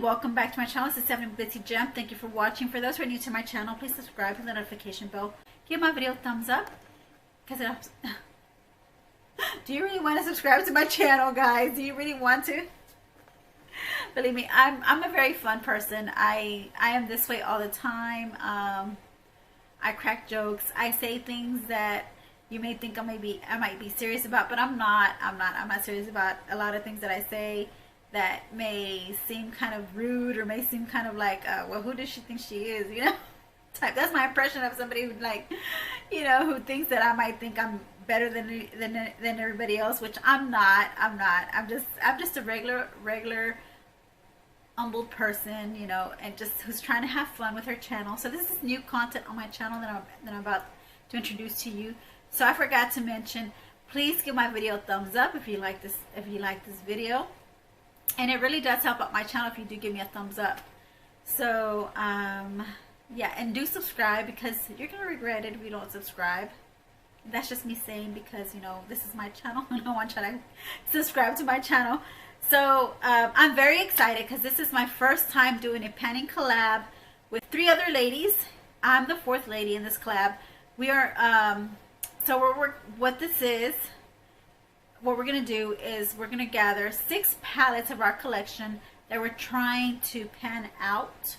welcome back to my channel. This is Stephanie Glitzzy Gem. Thank you for watching. For those who are new to my channel, please subscribe, hit the notification bell, give my video a thumbs up because it helps. Do you really want to subscribe to my channel, guys? Do you really want to? Believe me, I'm a very fun person. I am this way all the time. I crack jokes. I say things that you may think I might be serious about, but I'm not. I'm not serious about a lot of things that I say that may seem kind of rude or may seem kind of like, well, who does she think she is, you know? That's my impression of somebody who, like, you know, who thinks that I might think I'm better than everybody else, which I'm not. I'm just a regular humble person, you know, and just who's trying to have fun with her channel. So this is new content on my channel that I'm about to introduce to you. So I forgot to mention, please give my video a thumbs up if you like this video. And it really does help out my channel if you do give me a thumbs up. So, yeah, and do subscribe because you're going to regret it if you don't subscribe. That's just me saying because, you know, this is my channel and I want you to subscribe to my channel. So, I'm very excited because this is my first time doing a panning collab with 3 other ladies. I'm the 4th lady in this collab. We are, what this is, what we're going to do is we're going to gather 6 palettes of our collection that we're trying to pan out.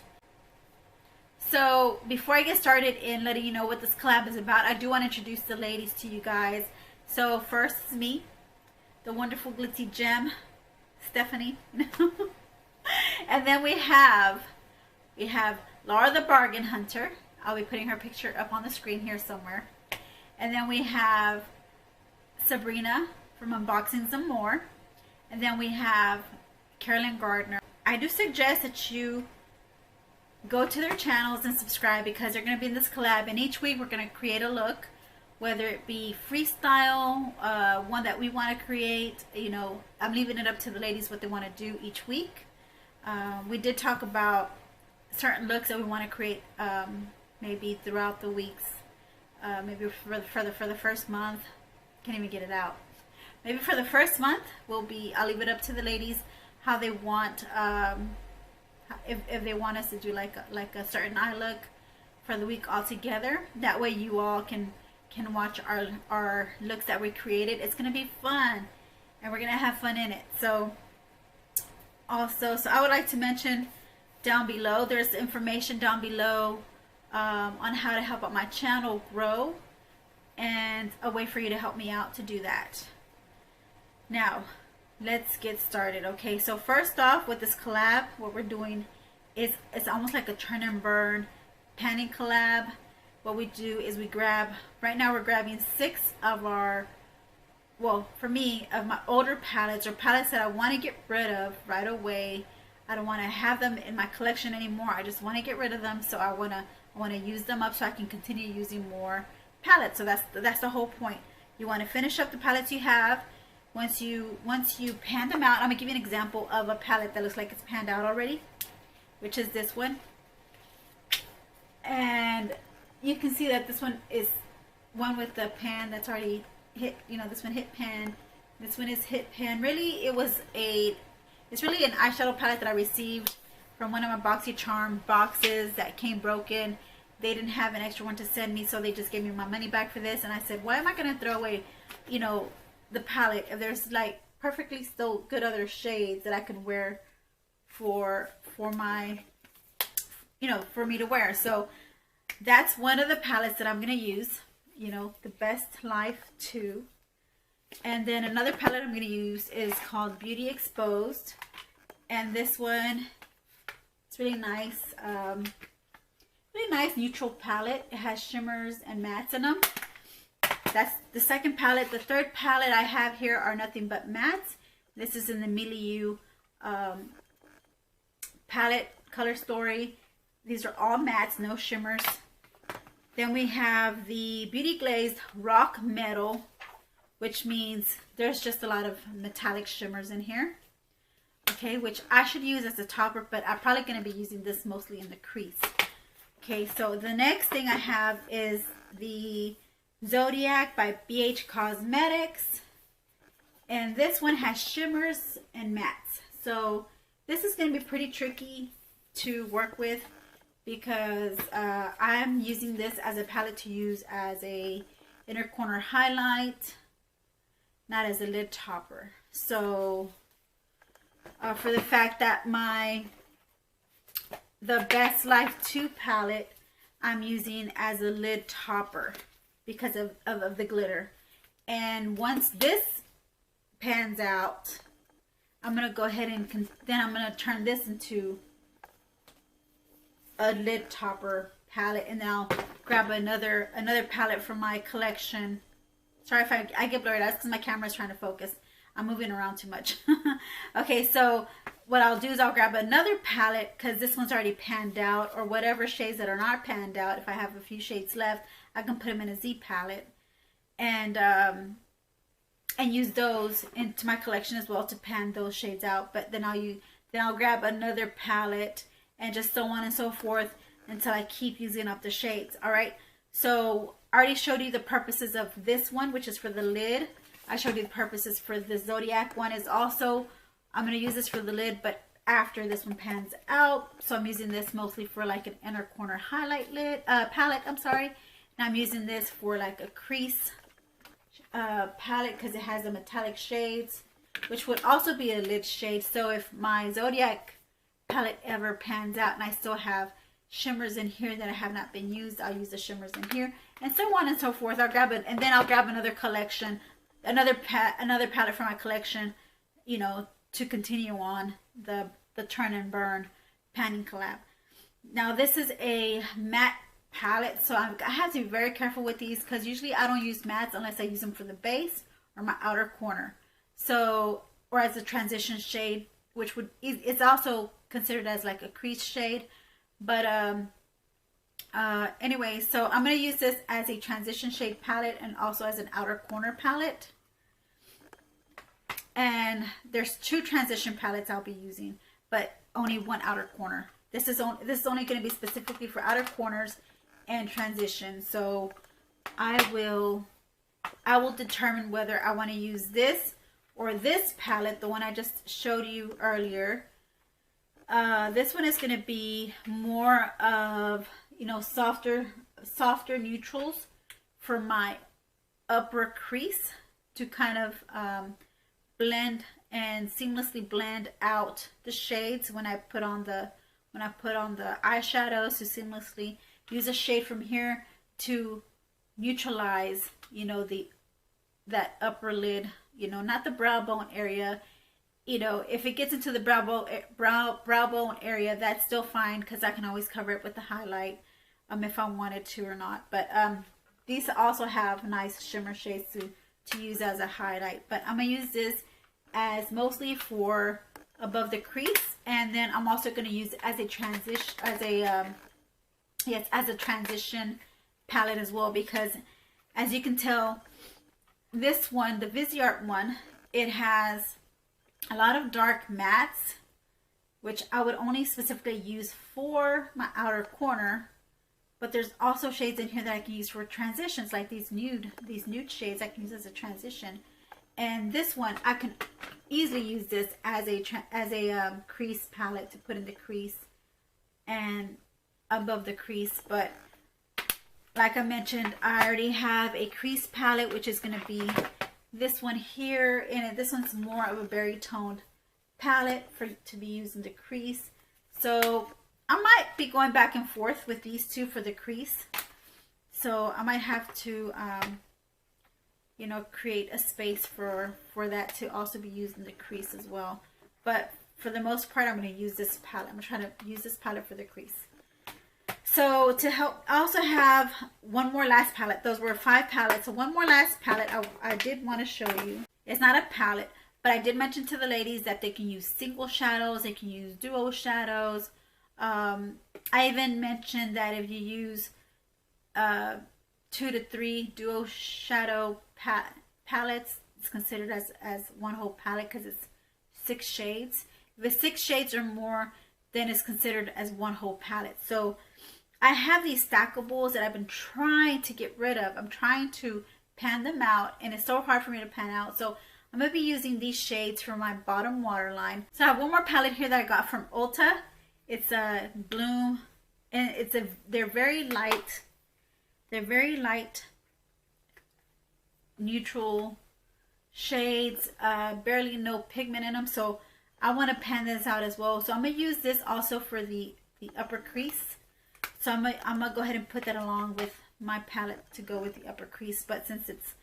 So before I get started in letting you know what this collab is about, I do want to introduce the ladies to you guys. So first is me, the wonderful Glitzzy Gem, Stephanie. And then we have Laura the Bargain Hunter. I'll be putting her picture up on the screen here somewhere. And then we have Sabrina from Unboxing Some More. And then we have Carolyn Gardner. I do suggest that you go to their channels and subscribe because they're going to be in this collab, and each week we're going to create a look, whether it be freestyle, one that we want to create. You know, I'm leaving it up to the ladies what they want to do each week. We did talk about certain looks that we want to create maybe throughout the weeks, maybe for the first month. Can't even get it out. Maybe for the first month, I'll leave it up to the ladies how they want, if they want us to do like a certain eye look for the week altogether. That way you all can watch our looks that we created. It's going to be fun, and we're going to have fun in it. So I would like to mention down below, there's information down below on how to help out my channel grow, and a way for you to help me out to do that. Now, let's get started. Okay, so first off with this collab, what we're doing is it's almost like a turn and burn panning collab. What we do is we grab, right now we're grabbing 6 of our, well, for me, of my older palettes, or palettes that I want to get rid of right away. I don't want to have them in my collection anymore. I just want to get rid of them, so I want to use them up so I can continue using more palettes. So that's the whole point. You want to finish up the palettes you have. Once you pan them out, I'm going to give you an example of a palette that looks like it's panned out already, which is this one. And you can see that this one is one with the pan that's already hit, you know, this one hit pan, this one is hit pan. Really, it's really an eyeshadow palette that I received from one of my BoxyCharm boxes that came broken. They didn't have an extra one to send me, so they just gave me my money back for this. And I said, why am I going to throw away, you know, the palette if there's like perfectly still good other shades that I can wear for my, you know, for me to wear. So that's one of the palettes that I'm going to use, you know, the Best Life 2. And then another palette I'm going to use is called Beauty Exposed, and this one, it's really nice, neutral palette. It has shimmers and mattes in them. That's the second palette. The third palette I have here are nothing but mattes. This is in the Milieu palette color story. These are all mattes, no shimmers. Then we have the Beauty Glazed Rock Metal, which means there's just a lot of metallic shimmers in here. Okay, which I should use as a topper, but I'm probably going to be using this mostly in the crease. Okay, so the next thing I have is the Zodiac by BH Cosmetics, and this one has shimmers and mattes. So This is going to be pretty tricky to work with because I'm using this as a palette to use as a inner corner highlight, not as a lid topper. So for the fact that the Best Life 2 palette I'm using as a lid topper because of the glitter. And once this pans out, I'm going to go ahead and then I'm going to turn this into a lid topper palette, and then I'll grab another palette from my collection. Sorry if I get blurry. That's because my camera is trying to focus. I'm moving around too much. Okay, so what I'll do is I'll grab another palette because this one's already panned out, or whatever shades that are not panned out. If I have a few shades left, I can put them in a Z palette and use those into my collection as well to pan those shades out. But then I'll grab another palette and just so on and so forth until I keep using up the shades. All right. So I already showed you the purposes of this one, which is for the lid. I showed you the purposes for the Zodiac one. Is also, I'm going to use this for the lid, but after this one pans out. So I'm using this mostly for like an inner corner highlight palette. I'm sorry. And I'm using this for like a crease palette because it has the metallic shades, which would also be a lid shade. So if my Zodiac palette ever pans out and I still have shimmers in here that I have not been used, I'll use the shimmers in here, and so on and so forth. I'll grab it, and then I'll grab another collection, another palette from my collection, you know, to continue on the turn and burn panning collab. Now this is a matte palette, so I have to be very careful with these because usually I don't use mattes unless I use them for the base or my outer corner. So, or as a transition shade, which would, it's also considered as like a crease shade. But anyway, so I'm going to use this as a transition shade palette and also as an outer corner palette. And there's 2 transition palettes I'll be using, but only one outer corner. This is only going to be specifically for outer corners and transition. So I will determine whether I want to use this or this palette, the one I just showed you earlier. This one is going to be more of, you know, softer neutrals for my upper crease to kind of blend and seamlessly blend out the shades when I put on the eyeshadows, to seamlessly use a shade from here to neutralize, you know, that upper lid, you know, not the brow bone area. You know, if it gets into the brow bone area, that's still fine because I can always cover it with the highlight if I wanted to or not. But these also have nice shimmer shades to use as a highlight. But I'm going to use this as mostly for above the crease, and then I'm also going to use it as a transition palette as well, because as you can tell, this one, the Viseart one, it has a lot of dark mattes, which I would only specifically use for my outer corner. But there's also shades in here that I can use for transitions, like these nude shades I can use as a transition. And this one, I can easily use this as a crease palette to put in the crease and above the crease. But like I mentioned, I already have a crease palette, which is going to be this one here. And this one's more of a berry toned palette to be used in the crease. So I might be going back and forth with these two for the crease. So I might have to, you know, create a space for that to also be used in the crease as well. But for the most part, I'm going to use this palette. I'm going to try to use this palette for the crease. So to help, I also have one more last palette. Those were 5 palettes. So one more last palette I did want to show you. It's not a palette, but I did mention to the ladies that they can use single shadows. They can use duo shadows. I even mentioned that if you use 2 to 3 duo shadow palettes, it's considered as one whole palette because it's 6 shades. If it's 6 shades or more, then it's considered as one whole palette. So I have these stackables that I've been trying to get rid of. I'm trying to pan them out, and it's so hard for me to pan out. So I'm going to be using these shades for my bottom waterline. So I have one more palette here that I got from Ulta. It's a Bloom, and they're very light. They're very light, neutral shades, barely no pigment in them. So I want to pan this out as well. So I'm going to use this also for the upper crease. So I'm gonna go ahead and put that along with my palette to go with the upper crease. But since it's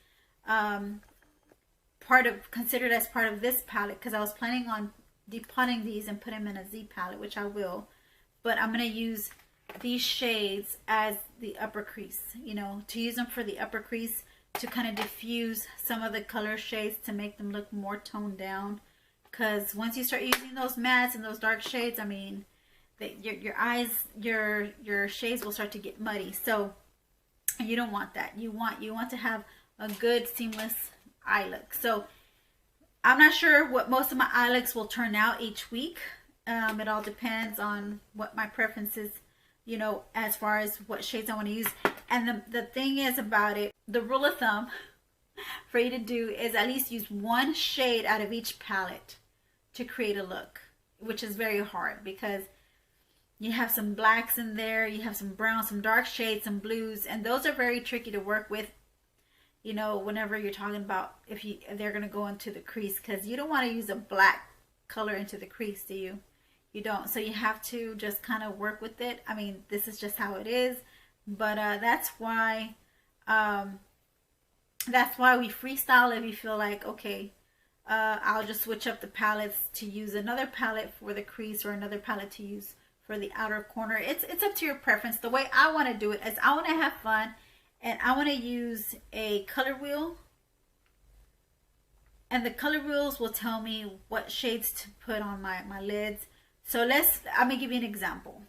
considered as part of this palette, because I was planning on depotting these and put them in a Z palette, which I will, but I'm gonna use these shades as the upper crease, you know, to use them for the upper crease to kind of diffuse some of the color shades to make them look more toned down. Because once you start using those mattes and those dark shades, I mean, your eyes, your shades will start to get muddy. So you don't want that. You want to have a good seamless eye look. So I'm not sure what most of my eye looks will turn out each week. It all depends on what my preference is, you know, as far as what shades I want to use. And the thing is about it, the rule of thumb for you to do is at least use one shade out of each palette to create a look, which is very hard because you have some blacks in there, you have some browns, some dark shades, some blues, and those are very tricky to work with, you know, whenever you're talking about if they're going to go into the crease, because you don't want to use a black color into the crease, do you? You don't. So you have to just kind of work with it. I mean, this is just how it is, but that's why we freestyle if you feel like, okay, I'll just switch up the palettes to use another palette for the crease or another palette to use for the outer corner. It's up to your preference. The way I want to do it is I want to have fun, and I want to use a color wheel, and the color wheels will tell me what shades to put on my lids. So I'm gonna give you an example.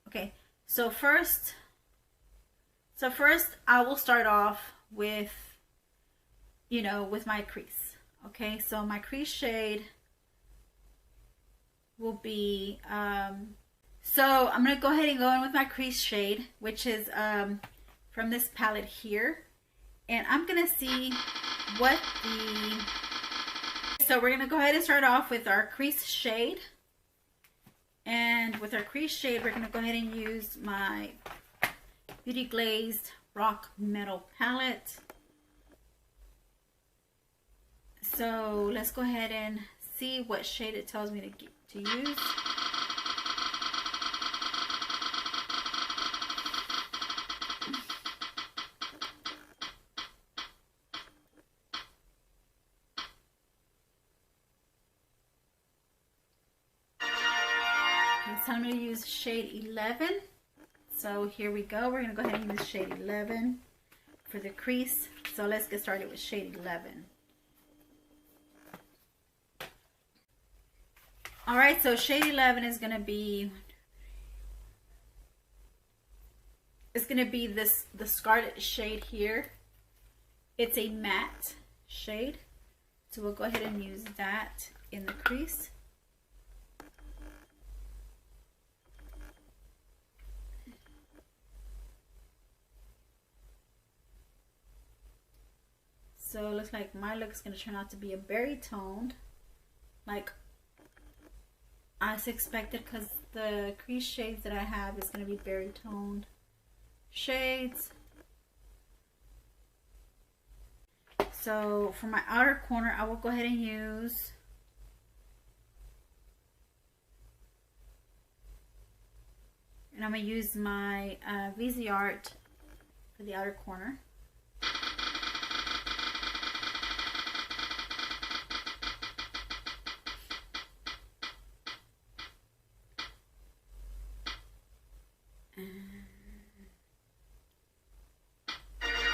Okay, so first I will start off with, you know, with my crease. Okay, so my crease shade will be so I'm going to go ahead and go in with my crease shade, which is from this palette here. And I'm going to see what so we're going to go ahead and start off with our crease shade. And with our crease shade, we're going to go ahead and use my Beauty Glazed Rock Metal palette. So let's go ahead and see what shade it tells me to use. It's telling me to use shade 11. So here we go. We're going to go ahead and use shade 11 for the crease. So let's get started with shade 11. Alright, so shade 11 is going to be, it's going to be the Scarlet shade here. It's a matte shade. So we'll go ahead and use that in the crease. So it looks like my look is going to turn out to be a berry toned, like I expected, because the crease shades that I have is going to be berry toned shades. So for my outer corner, I will go ahead and use I'm going to use my VZ Art for the outer corner.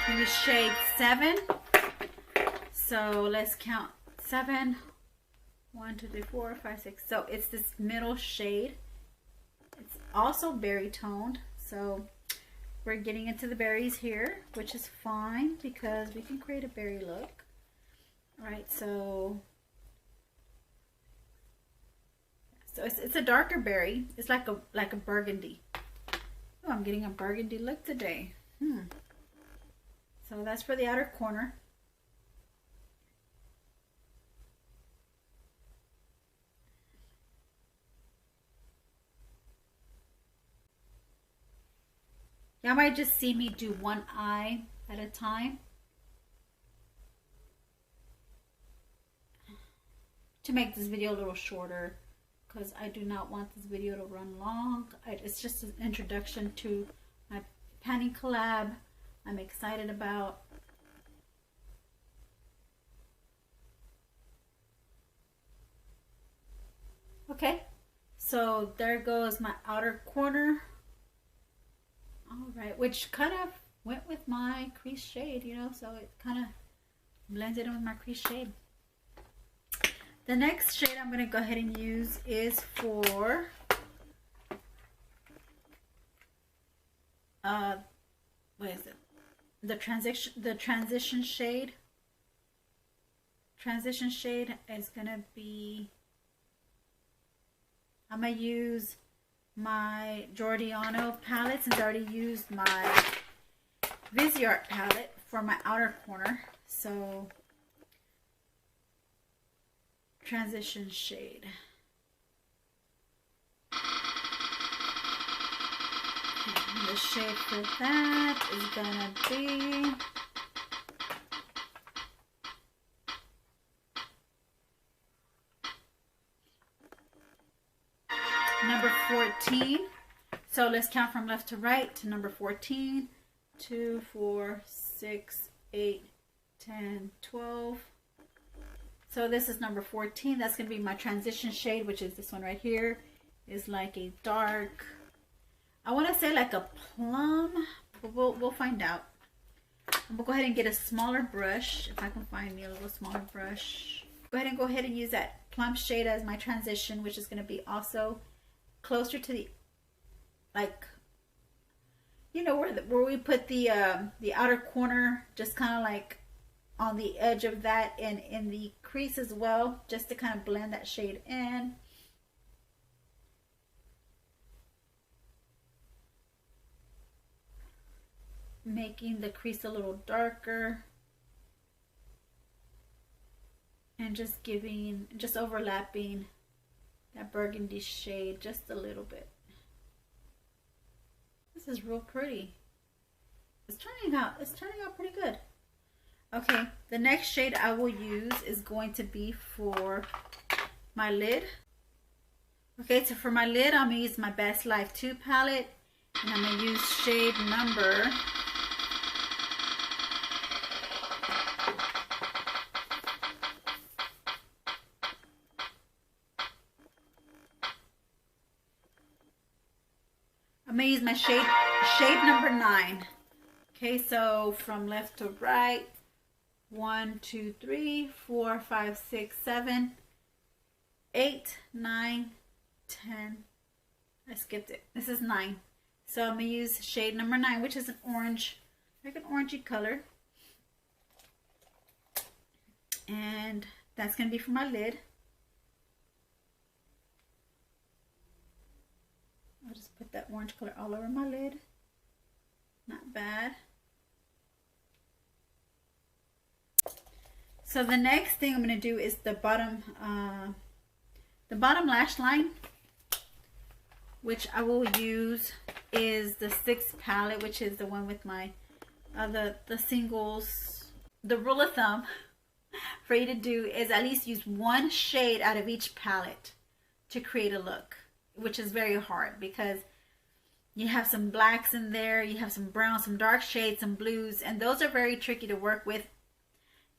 Use shade 7. So let's count 7. 1, 2, 3, 4, 5, 6. So it's this middle shade. It's also berry toned. So we're getting into the berries here, which is fine because we can create a berry look. Alright, so it's a darker berry. It's like a burgundy. Oh, I'm getting a burgundy look today. So that's for the outer corner. Y'all might just see me do one eye at a time to make this video a little shorter, because I do not want this video to run long. It's just an introduction to my panty collab I'm excited about. Okay, so there goes my outer corner. All right, which kind of went with my crease shade, you know, so it kind of blended in with my crease shade. The next shade I'm going to go ahead and use is for what is it? The transition shade. Transition shade is going to be, I'm going to use my Giordano palette, since I already used my Viseart palette for my outer corner. So transition shade. And the shade for that is gonna be number 14. So let's count from left to right to number 14. 2, 4, 6, 8, 10, 12. So this is number 14. That's going to be my transition shade, which is this one right here. Is like a dark, I want to say like a plum, but we'll find out. I'm going to go ahead and get a smaller brush, if I can find me a little smaller brush. Go ahead and use that plum shade as my transition, which is going to be also closer to the, like, you know, where we put the outer corner, just kind of like on the edge of that, and in the crease as well, just to kind of blend that shade in. Making the crease a little darker and just overlapping that burgundy shade just a little bit. This is real pretty. It's turning out pretty good. Okay, the next shade I will use is going to be for my lid. Okay, so for my lid, I'm going to use my Best Life 2 palette, and I'm going to use shade number I'm going to use my shade number 9. Okay, so from left to right, 1, 2, 3, 4, 5, 6, 7, 8, 9, 10. I skipped it. This is 9. So I'm going to use shade number 9, which is an orange, like an orangey color. And that's going to be for my lid. I'll just put that orange color all over my lid. Not bad. So the next thing I'm going to do is the bottom lash line, which I will use is the 6 palette, which is the one with my the singles. The rule of thumb for you to do is at least use one shade out of each palette to create a look, which is very hard because you have some blacks in there, you have some browns, some dark shades, some blues, and those are very tricky to work with,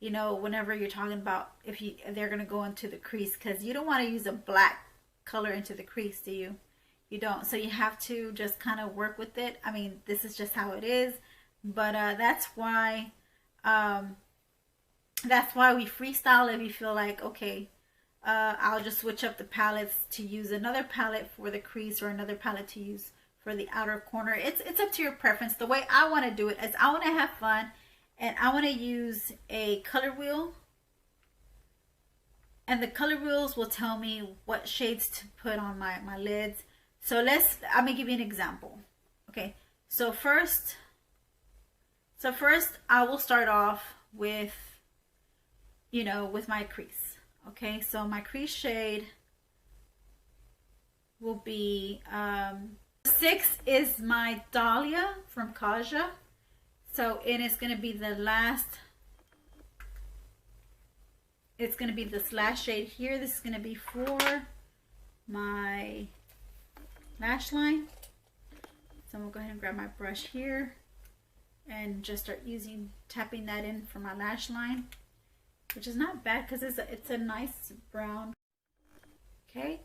you know, whenever you're talking about if they're going to go into the crease, because you don't want to use a black color into the crease, do you? You don't. So you have to just kind of work with it. I mean, this is just how it is, but that's why we freestyle. If you feel like, okay, I'll just switch up the palettes to use another palette for the crease or another palette to use for the outer corner. It's up to your preference. The way I want to do it is I want to have fun, and I want to use a color wheel, and the color wheels will tell me what shades to put on my lids. So I'm gonna give you an example. Okay, so first I will start off with, you know, with my crease. Okay, so my crease shade will be 6 is my Dahlia from Kaja. So it is going to be the last. It's going to be this last shade here. This is going to be for my lash line. So I'm going to go ahead and grab my brush here and just start tapping that in for my lash line, which is not bad because it's a nice brown. Okay.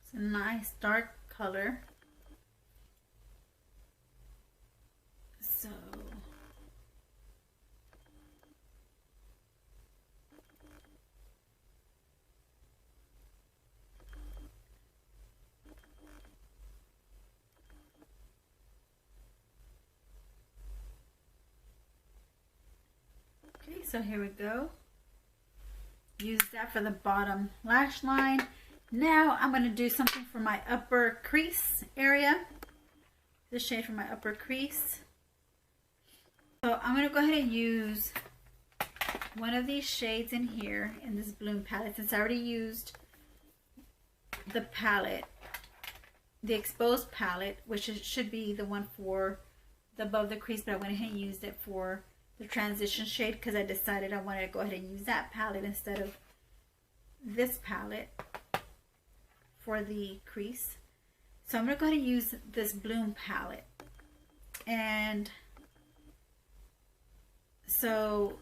It's a nice dark color. So okay, so here we go. Use that for the bottom lash line. Now I'm going to do something for my upper crease area. This shade for my upper crease. So I'm going to go ahead and use one of these shades in here in this Bloom palette, since I already used the palette, the exposed palette, which should be the one for the above the crease, but I went ahead and used it for the transition shade because I decided I wanted to go ahead and use that palette instead of this palette for the crease. So I'm going to go ahead and use this Bloom palette. And so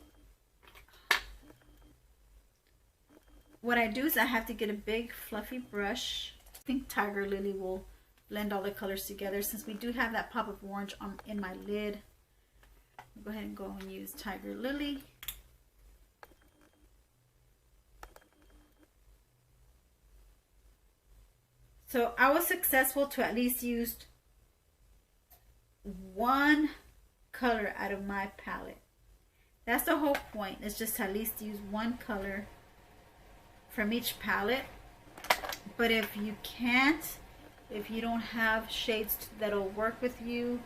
what I do is I have to get a big fluffy brush. I think Tiger Lily will blend all the colors together since we do have that pop of orange in my lid. I'll go ahead and go and use Tiger Lily. So I was successful to at least use one color out of my palette. That's the whole point, is just to at least use one color from each palette. But if you can't, if you don't have shades that'll work with you,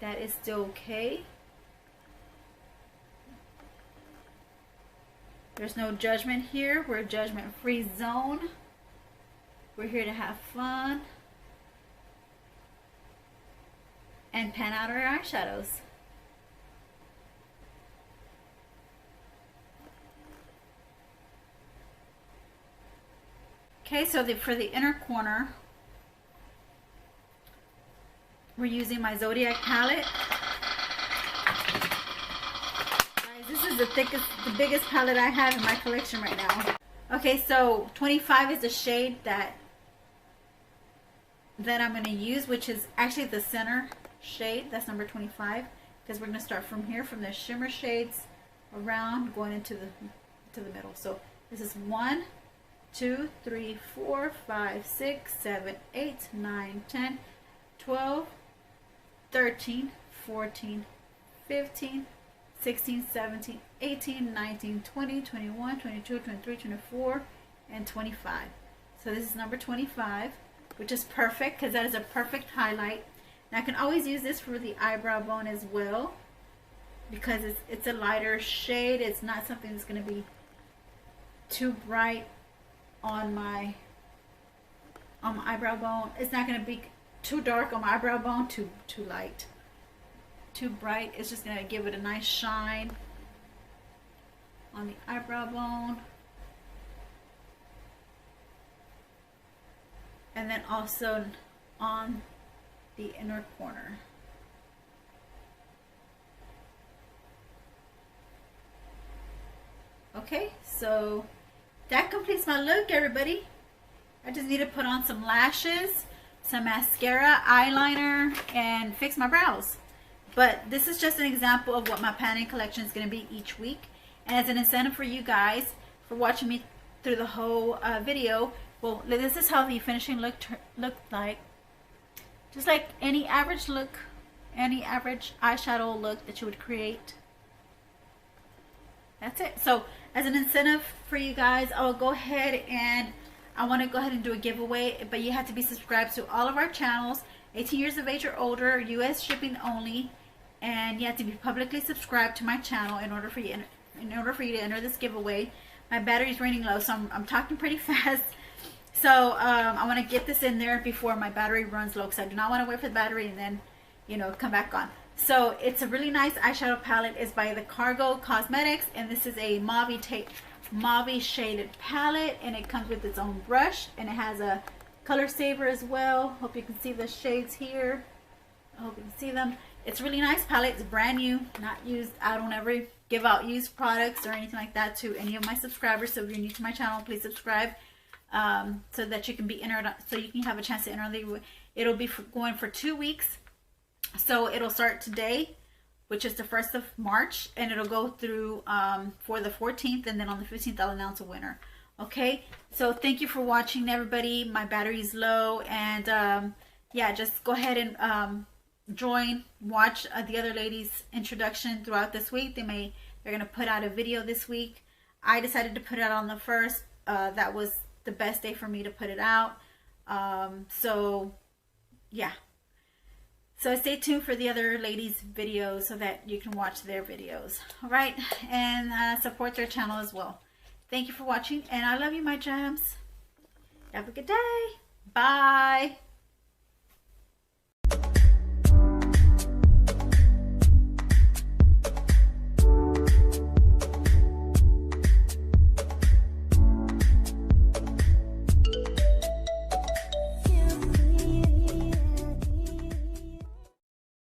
that is still okay. There's no judgment here. We're a judgment-free zone. We're here to have fun and pan out our eyeshadows. Okay, so for the inner corner, we're using my Zodiac palette. Guys, this is the biggest palette I have in my collection right now. Okay, so 25 is the shade that I'm going to use, which is actually the center shade. That's number 25, because we're going to start from here, from the shimmer shades around, going into the middle. So this is 1, 2, 3, 4, 5, 6, 7, 8, 9, 10, 12, 13, 14, 15, 16, 17, 18, 19, 20, 21, 22, 23, 24, and 25. So this is number 25, which is perfect because that is a perfect highlight. And I can always use this for the eyebrow bone as well, because it's a lighter shade. It's not something that's going to be too bright on my eyebrow bone. It's not going to be too dark on my eyebrow bone, too light, too bright. It's just going to give it a nice shine on the eyebrow bone. And then also on the inner corner. Okay, so that completes my look, everybody. I just need to put on some lashes, some mascara, eyeliner, and fix my brows. But this is just an example of what my panning collection is going to be each week. And as an incentive for you guys for watching me through the whole video, well, this is how the finishing look looked like. Just like any average look, any average eyeshadow look that you would create. That's it. So as an incentive for you guys, I will go ahead and I want to go ahead and do a giveaway, but you have to be subscribed to all of our channels, 18 years of age or older, US shipping only, and you have to be publicly subscribed to my channel in order for you to enter this giveaway. My battery is running low, so I'm talking pretty fast, So I want to get this in there before my battery runs low, because I do not want to wait for the battery and then, you know, come back on. So it's a really nice eyeshadow palette. It's by the Cargo Cosmetics, and this is a mauve shaded palette, and it comes with its own brush, and it has a color saver as well. Hope you can see the shades here. I hope you can see them. It's a really nice palette. It's brand new, not used. I don't ever give out used products or anything like that to any of my subscribers. So if you're new to my channel, please subscribe, so that you can be entered, so you can have a chance to enter. It'll be going for 2 weeks. So it'll start today, which is the 1st of March, and it'll go through for the 14th, and then on the 15th I'll announce a winner. Okay, so thank you for watching, everybody. My battery is low, and yeah, just go ahead and watch the other ladies' introduction throughout this week. They're gonna put out a video this week. I decided to put it out on the 1st. That was the best day for me to put it out. So yeah. So stay tuned for the other ladies' videos so that you can watch their videos. All right, and support their channel as well. Thank you for watching, and I love you, my gems. Have a good day. Bye.